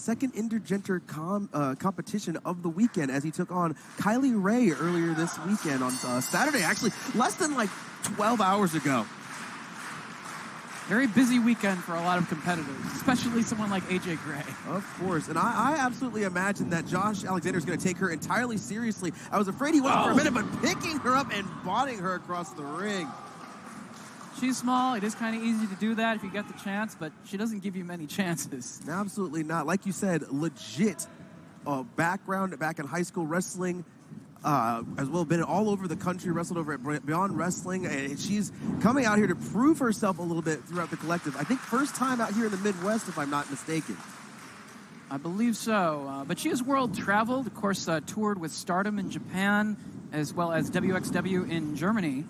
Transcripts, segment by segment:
second intergender competition of the weekend as he took on Kylie Ray earlier this weekend on Saturday, actually less than like 12 hours ago. Very busy weekend for a lot of competitors, especially someone like AJ Gray. Of course, and I absolutely imagine that Josh Alexander is going to take her entirely seriously. I was afraid he wasn't for a minute, but picking her up and botting her across the ring. She's small. It is kind of easy to do that if you get the chance, but she doesn't give you many chances. Absolutely not. Like you said, legit background back in high school wrestling. As well, been all over the country, wrestled over at Beyond Wrestling, and she's coming out here to prove herself a little bit throughout the collective. I think first time out here in the Midwest, if I'm not mistaken. I believe so, but she has world traveled, of course, toured with Stardom in Japan, as well as WXW in Germany.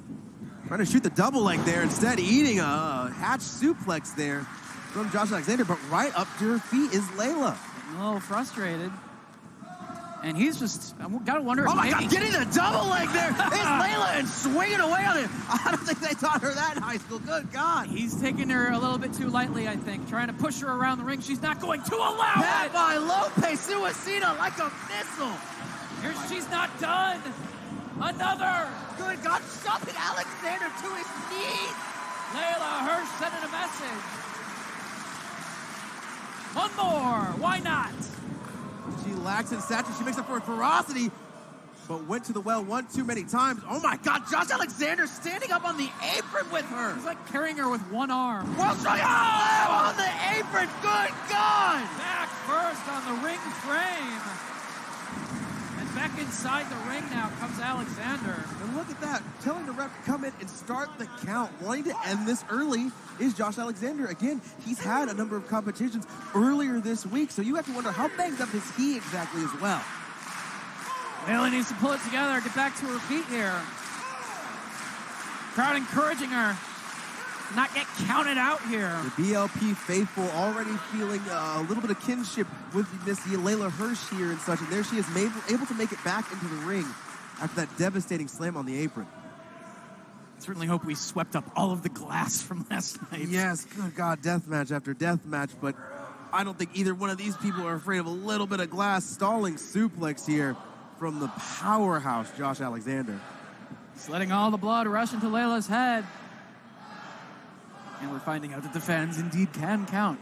Trying to shoot the double leg there, instead eating a hatch suplex there from Josh Alexander, but right up to her feet is Leyla. A little frustrated. And he's just, I gotta wonder. Oh my God, getting the double leg there is Leyla and swinging away on it. I don't think they taught her that in high school. Good God. He's taking her a little bit too lightly, I think, trying to push her around the ring. She's not going to allow Pat it. by Lope Suicida like a missile. Here, she's not done. Another. Good God, shoving Alexander to his knees. Leyla Hirsch sending a message. One more. Why not? She lacks in stature. She makes up for ferocity, but went to the well one too many times. Oh my God, Josh Alexander standing up on the apron with her. He's like carrying her with one arm. World Strong Slam on the apron. Good God. Back first on the ring frame. And back inside the ring now comes Alexander. And look at that. Telling the ref to come in and start the count. Wanting to end this early is Josh Alexander. Again, he's had a number of competitions earlier this week, so you have to wonder how banged up is he exactly as well. Leyla needs to pull it together, get back to her feet here. Crowd encouraging her. Not get counted out here. The BLP faithful already feeling a little bit of kinship with Miss Leyla Hirsch here and such, and there she is able to make it back into the ring after that devastating slam on the apron. Certainly hope we swept up all of the glass from last night. Yes, good God, death match after death match, but I don't think either one of these people are afraid of a little bit of glass. Stalling suplex here from the powerhouse, Josh Alexander. He's letting all the blood rush into Layla's head. And we're finding out that the fans indeed can count.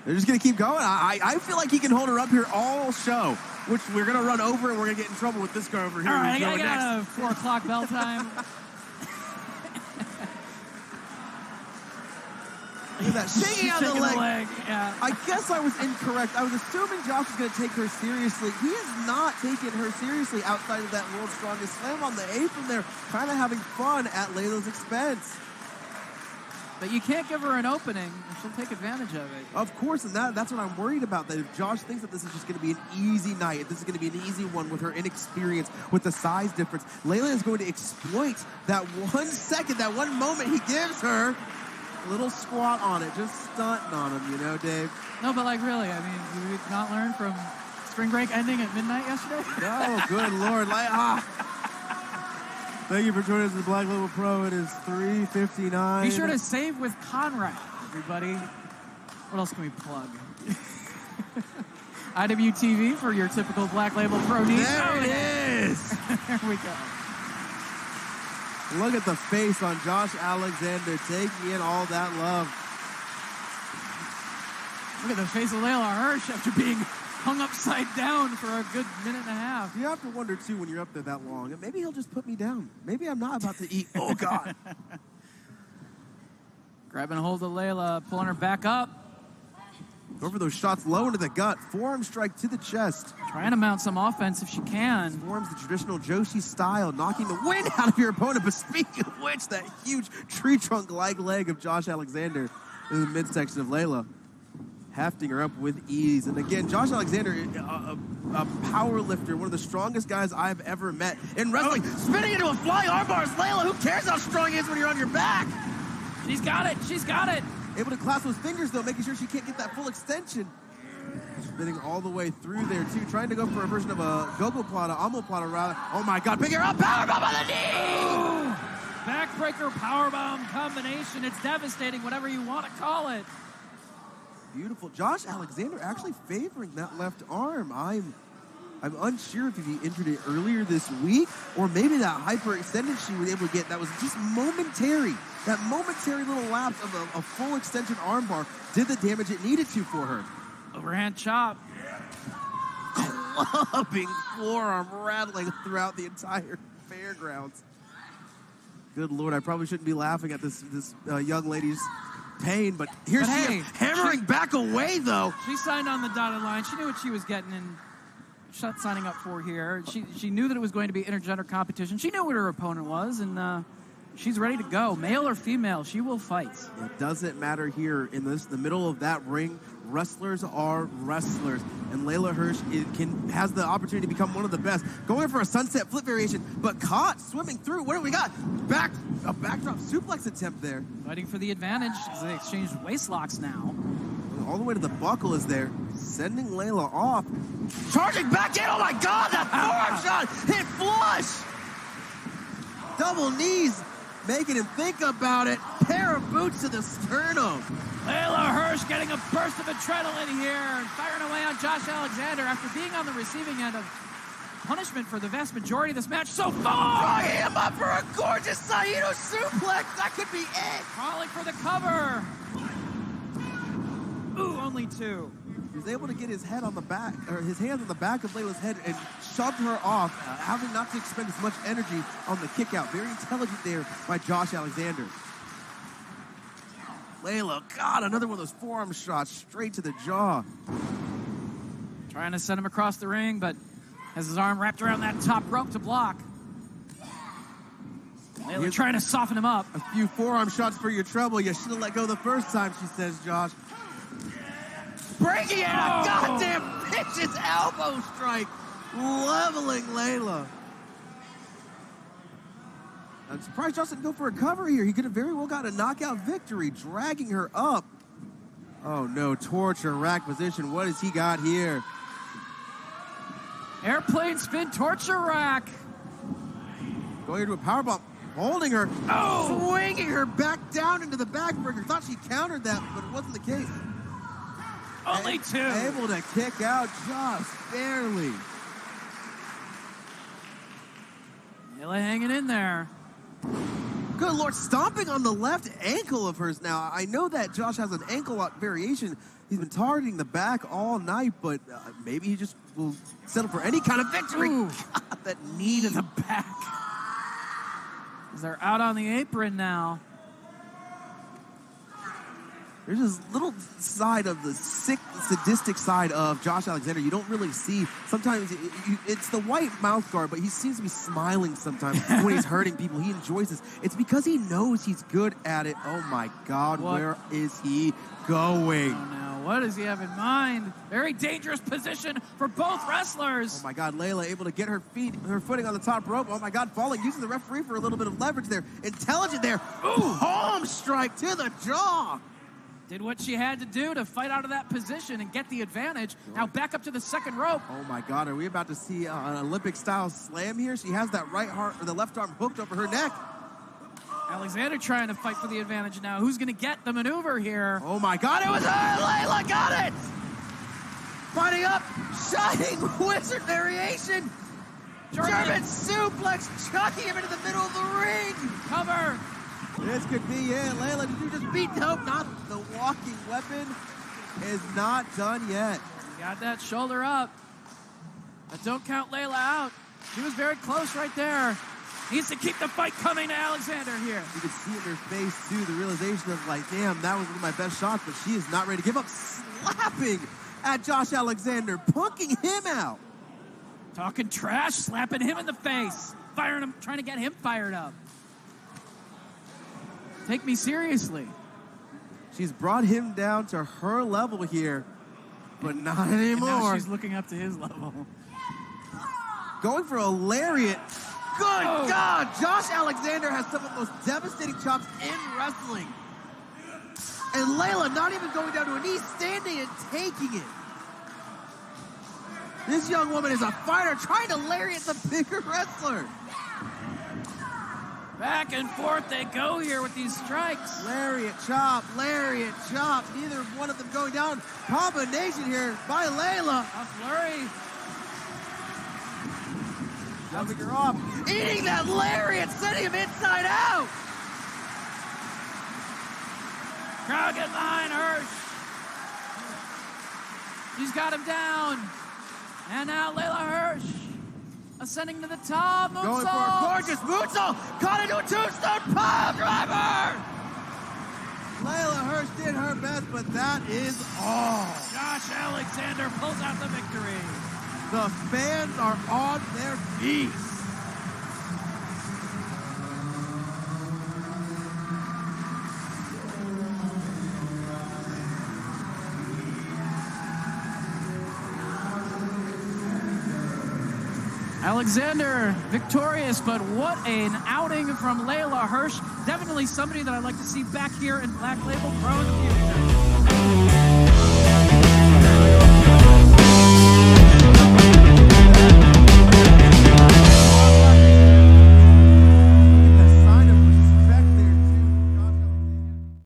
They're just going to keep going. I feel like he can hold her up here all show, which we're going to run over and we're going to get in trouble with this guy over here. All right, I got a 4 o'clock bell time. Look at that, shaking out the leg. Yeah. I guess I was incorrect. I was assuming Josh was going to take her seriously. He is not taking her seriously outside of that World's Strongest Slam on the apron there, kind of having fun at Layla's expense. But you can't give her an opening, and she'll take advantage of it. Of course, and that's what I'm worried about, that if Josh thinks that this is just going to be an easy night, if this is going to be an easy one with her inexperience, with the size difference, Leyla is going to exploit that 1 second, that one moment he gives her. Little squat on it, just stunting on him, you know, Dave? No, but like really, I mean, did we not learn from spring break ending at midnight yesterday? No, good Lord. Thank you for joining us at the Black Label Pro. It is 3:59. Be sure to save with Conrad, everybody. What else can we plug? IWTV for your typical Black Label Pro needs. There it is. There we go. Look at the face on Josh Alexander taking in all that love. Look at the face of Leyla Hirsch after being hung upside down for a good minute and a half. You have to wonder, too, when you're up there that long, and maybe he'll just put me down. Maybe I'm not about to eat. Oh, God. Grabbing a hold of Leyla, pulling her back up. Go for those shots low into the gut. Forearm strike to the chest. Trying to mount some offense if she can. Forms the traditional Joshi style, knocking the wind out of your opponent. But speaking of which, that huge tree trunk-like leg of Josh Alexander in the midsection of Leyla, hefting her up with ease. And again, Josh Alexander, a power lifter, one of the strongest guys I've ever met in wrestling. Spinning into a flying armbar. Leyla, who cares how strong he is when you're on your back? She's got it. She's got it. Able to clasp those fingers, though, making sure she can't get that full extension. Spinning all the way through there, too. Trying to go for a version of a gogoplata, omoplata, rather. Oh, my God. Pick her up. Powerbomb on the knee. Backbreaker powerbomb combination. It's devastating, whatever you want to call it. beautiful. Josh Alexander actually favoring that left arm. I'm unsure if he injured it earlier this week or maybe that hyperextended she was able to get that was just momentary. That momentary little lapse of a full extension armbar did the damage it needed to for her. Overhand chop. Clubbing forearm rattling throughout the entire fairgrounds. Good Lord, I probably shouldn't be laughing at this young lady's pain, but she is hammering back away, though. She signed on the dotted line. She knew what she was getting in. Signing up for here. She knew that it was going to be intergender competition. She knew what her opponent was, and she's ready to go. Male or female, she will fight. It doesn't matter here in the middle of that ring. Wrestlers are wrestlers, and Leyla Hirsch has the opportunity to become one of the best. Going for a sunset flip variation, but caught swimming through. What do we got? A backdrop suplex attempt there. Fighting for the advantage as they exchange waist locks now. All the way to the buckle is there, sending Leyla off. Charging back in, oh my God, that forearm shot hit flush! Double knees, making him think about it. Pair of boots to the sternum. Leyla Hirsch getting a burst of adrenaline here and firing away on Josh Alexander after being on the receiving end of punishment for the vast majority of this match so far. Drawing him up for a gorgeous Saito suplex. That could be it. Calling for the cover. Ooh, only two. He was able to get his head on the back, or his hands on the back of Layla's head and shoved her off, having not to expend as much energy on the kick out. Very intelligent there by Josh Alexander. Leyla, God, another one of those forearm shots straight to the jaw. Trying to send him across the ring, but has his arm wrapped around that top rope to block. Leyla trying to soften him up. A few forearm shots for your trouble. You should have let go the first time, she says, Josh. Breaking it, a goddamn vicious elbow strike, leveling Leyla. I'm surprised Josh didn't go for a cover here. He could have very well got a knockout victory, dragging her up. Oh no, torture rack position. What has he got here? Airplane spin torture rack. Going into a powerbomb, holding her, swinging her back down into the backbreaker. Thought she countered that, but it wasn't the case. Only two. Able to kick out just barely. Leyla hanging in there. Good Lord, stomping on the left ankle of hers now. I know that Josh has an ankle lock variation. He's been targeting the back all night, but maybe he just will settle for any kind of victory. Ooh. God, that knee to the back. As they're out on the apron now. There's this little side of the sick, sadistic side of Josh Alexander you don't really see. Sometimes it's the white mouth guard, but he seems to be smiling sometimes when he's hurting people. He enjoys this. It's because he knows he's good at it. Oh my God, where is he going? Oh no, what does he have in mind? Very dangerous position for both wrestlers. Oh my God, Leyla able to get her footing on the top rope. Oh my God, falling, using the referee for a little bit of leverage there. Intelligent there. Ooh, palm strike to the jaw. Did what she had to do to fight out of that position and get the advantage. Now back up to the second rope. Oh my God, are we about to see an Olympic-style slam here? She has that the left arm hooked over her neck. Alexander trying to fight for the advantage now. Who's going to get the maneuver here? Oh my God, it was her! Leyla got it! Fighting up, shining wizard variation. German suplex, chucking him into the middle of the ring. Cover. This could be it. Leyla, did you just beat? Nope, not the walking weapon is not done yet. He got that shoulder up. But don't count Leyla out. She was very close right there. Needs to keep the fight coming to Alexander here. You can see in her face, too, the realization of, like, damn, that was one of my best shots, but she is not ready to give up. Slapping at Josh Alexander, punking him out. Talking trash, slapping him in the face. Firing him, trying to get him fired up. Take me seriously. She's brought him down to her level here, but not anymore. And now she's looking up to his level. Going for a lariat. Good God! Josh Alexander has some of the most devastating chops in wrestling. And Leyla not even going down to a knee, standing and taking it. This young woman is a fighter trying to lariat the bigger wrestler. Back and forth they go here with these strikes. Lariat chop, lariat chop. Neither one of them going down. Combination here by Leyla. A flurry. Jumping her off. Eating that lariat, sending him inside out. Crowd get behind Hirsch. She's got him down. And now Leyla Hirsch ascending to the top. Moonsault. Going for a gorgeous moonsault. Caught into a tombstone pile driver. Leyla Hirsch did her best, but that is all. Josh Alexander pulls out the victory. The fans are on their feet. Alexander victorious, but what an outing from Leyla Hirsch. Definitely somebody that I'd like to see back here in Black Label Pro in the future.